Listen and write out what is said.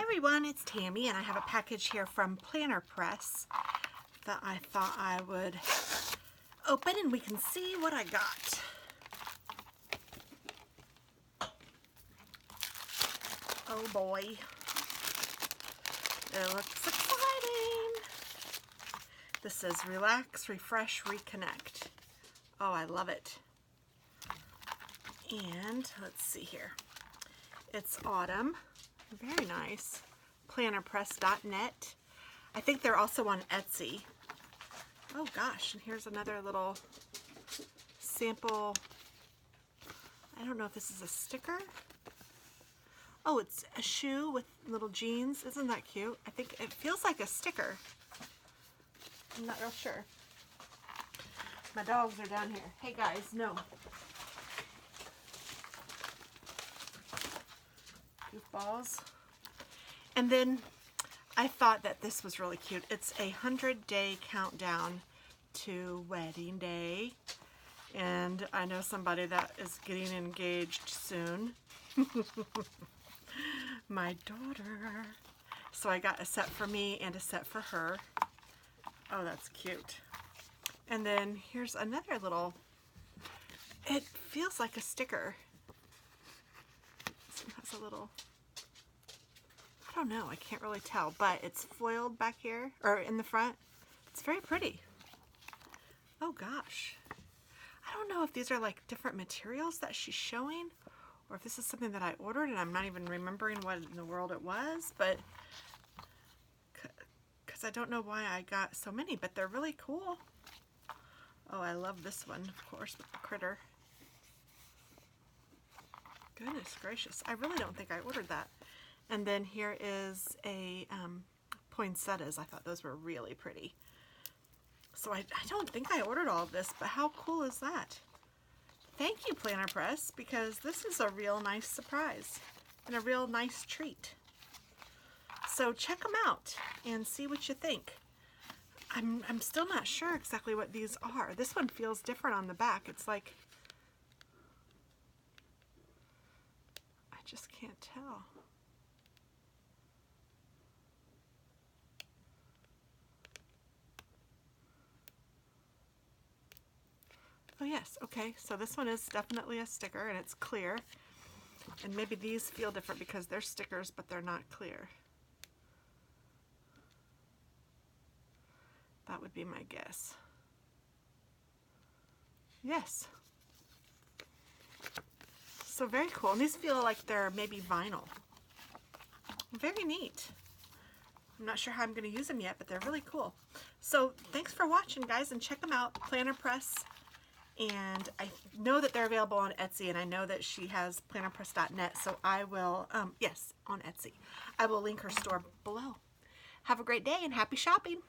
everyone, it's Tammy and I have a package here from Planner Press that I thought I would open and we can see what I got. Oh boy, it looks exciting. This says Relax, Refresh, Reconnect. Oh, I love it. And let's see here. It's autumn. Very nice. Plannerpress.net. I think they're also on Etsy. Oh gosh, and here's another little sample. I don't know if this is a sticker. Oh, it's a shoe with little jeans. Isn't that cute? I think it feels like a sticker. I'm not real sure. My dogs are down here. Hey guys, no. Goofballs. And then I thought that this was really cute. It's a 100-day countdown to wedding day. And I know somebody that is getting engaged soon. My daughter. So I got a set for me and a set for her. Oh, that's cute. And then here's another little, it feels like a sticker. It has a little, I don't know, I can't really tell, but it's foiled back here, or in the front. It's very pretty. Oh gosh. I don't know if these are like different materials that she's showing, or if this is something that I ordered and I'm not even remembering what in the world it was, but because I don't know why I got so many, but they're really cool. Oh, I love this one, of course, with the critter. Goodness gracious, I really don't think I ordered that. And then here is a poinsettias. I thought those were really pretty. So I don't think I ordered all of this, but how cool is that? Thank you, Planner Press, because this is a real nice surprise and a real nice treat. So check them out and see what you think. I'm still not sure exactly what these are. This one feels different on the back. It's like, I just can't tell. Oh yes, okay, so this one is definitely a sticker and it's clear. And maybe these feel different because they're stickers, but they're not clear. That would be my guess. Yes. So very cool. And these feel like they're maybe vinyl. Very neat. I'm not sure how I'm going to use them yet, but they're really cool. So thanks for watching, guys, and check them out, Planner Press. And I know that they're available on Etsy, and I know that she has plannerpress.net, so I will, yes, on Etsy. I will link her store below. Have a great day and happy shopping.